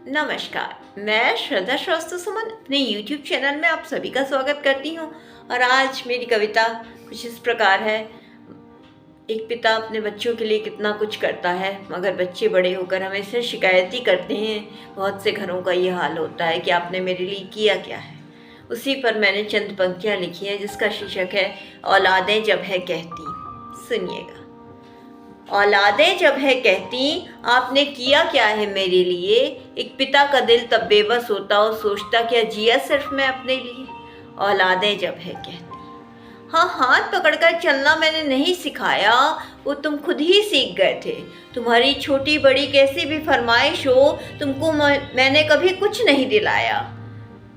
नमस्कार, मैं श्रद्धा श्रीवास्तव सुमन अपने YouTube चैनल में आप सभी का स्वागत करती हूँ। और आज मेरी कविता कुछ इस प्रकार है। एक पिता अपने बच्चों के लिए कितना कुछ करता है, मगर बच्चे बड़े होकर हमेशा शिकायत ही करते हैं। बहुत से घरों का ये हाल होता है कि आपने मेरे लिए किया क्या है। उसी पर मैंने चंद पंक्तियाँ लिखी हैं जिसका शीर्षक है औलादें जब है कहती। सुनिएगा। औलादें जब है कहती आपने किया क्या है मेरे लिए, एक पिता का दिल तब बेबस होता और सोचता क्या जिया सिर्फ मैं अपने लिए। औलादें जब है कहती हाँ, हाथ पकड़कर चलना मैंने नहीं सिखाया, वो तुम खुद ही सीख गए थे। तुम्हारी छोटी बड़ी कैसी भी फरमाइश हो, तुमको मैंने कभी कुछ नहीं दिलाया।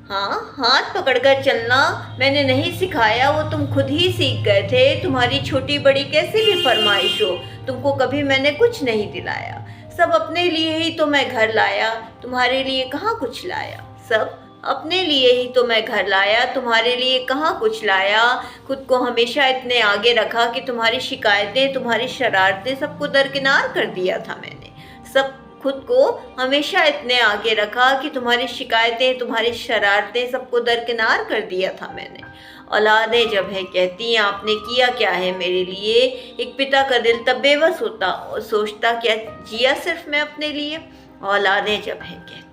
हाँ, हाथ पकड़कर चलना मैंने नहीं सिखाया, वो तुम खुद ही सीख गए थे। तुम्हारी छोटी बड़ी कैसी भी फरमाइश हो, तुमको कभी मैंने कुछ नहीं दिलाया। सब अपने लिए ही तो मैं घर लाया, तुम्हारे लिए कहाँ कुछ लाया। सब अपने लिए ही तो मैं घर लाया, तुम्हारे लिए कहाँ कुछ लाया। खुद को हमेशा इतने आगे रखा कि तुम्हारी शिकायतें, तुम्हारी शरारतें सबको दरकिनार कर दिया था मैंने। सब खुद को हमेशा इतने आगे रखा कि तुम्हारी शिकायतें, तुम्हारी शरारतें सबको दरकिनार कर दिया था मैंने। औलादें जब है कहती आपने किया क्या है मेरे लिए, एक पिता का दिल तब बेबस होता और सोचता क्या जिया सिर्फ मैं अपने लिए। औलादें जब है कहती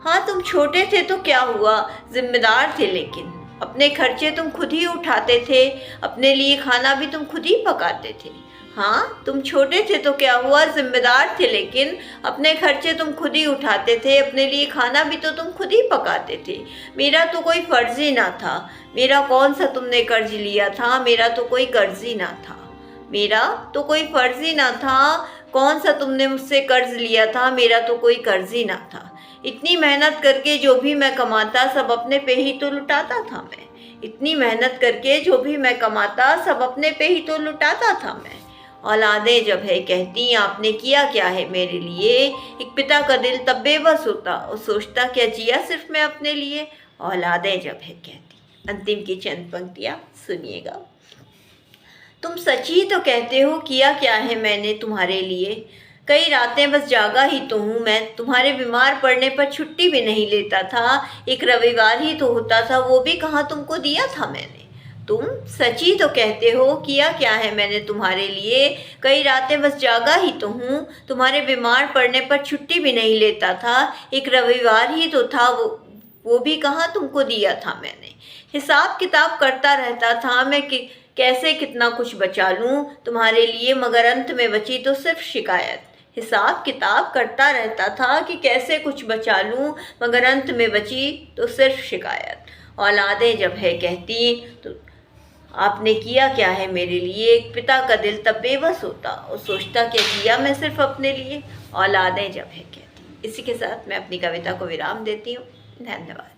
हाँ, तुम छोटे थे तो क्या हुआ, जिम्मेदार थे लेकिन अपने खर्चे तुम खुद ही उठाते थे, अपने लिए खाना भी तुम खुद ही पकाते थे। हाँ, तुम छोटे थे तो क्या हुआ, जिम्मेदार थे लेकिन अपने खर्चे तुम खुद ही उठाते थे, अपने लिए खाना भी तो तुम खुद ही पकाते थे। मेरा तो कोई फर्ज ही ना था, मेरा कौन सा तुमने कर्ज लिया था, मेरा तो कोई कर्ज ही ना था। मेरा तो कोई फर्ज ही ना था, कौन सा तुमने मुझसे कर्ज लिया था, मेरा तो कोई कर्ज ही ना था। इतनी मेहनत करके जो भी मैं कमाता सब अपने पे ही तो लुटाता था मैं। इतनी मेहनत करके जो भी मैं कमाता सब अपने पे ही तो लुटाता था मैं। औलादें जब है कहती आपने किया क्या है मेरे लिए, एक पिता का दिल तब बेबस होता और सोचता क्या जिया सिर्फ मैं अपने लिए। औलादें जब है कहती। अंतिम की चंद पंक्तियाँ सुनिएगा। तुम सच ही तो कहते हो किया क्या है मैंने तुम्हारे लिए, कई रातें बस जागा ही तो हूँ मैं। तुम्हारे बीमार पड़ने पर छुट्टी भी नहीं लेता था, एक रविवार ही तो होता था, वो भी कहाँ तुमको दिया था मैंने। तुम सच ही तो कहते हो किया क्या है मैंने तुम्हारे लिए, कई रातें बस जागा ही तो हूँ। तुम्हारे बीमार पड़ने पर छुट्टी भी नहीं लेता था, एक रविवार ही तो था, वो भी कहाँ तुमको दिया था मैंने। हिसाब किताब करता रहता था मैं कि कैसे कितना कुछ बचा लूँ तुम्हारे लिए, मगर अंत में बची तो सिर्फ शिकायत। हिसाब किताब करता रहता था कि कैसे कुछ बचा लूँ, मगर अंत में बची तो सिर्फ शिकायत। औलादें जब है कहती तो आपने किया क्या है मेरे लिए, एक पिता का दिल तब बेबस होता और सोचता क्या जिया मैं सिर्फ अपने लिए। औलादें जब है कहती। इसी के साथ मैं अपनी कविता को विराम देती हूँ। धन्यवाद।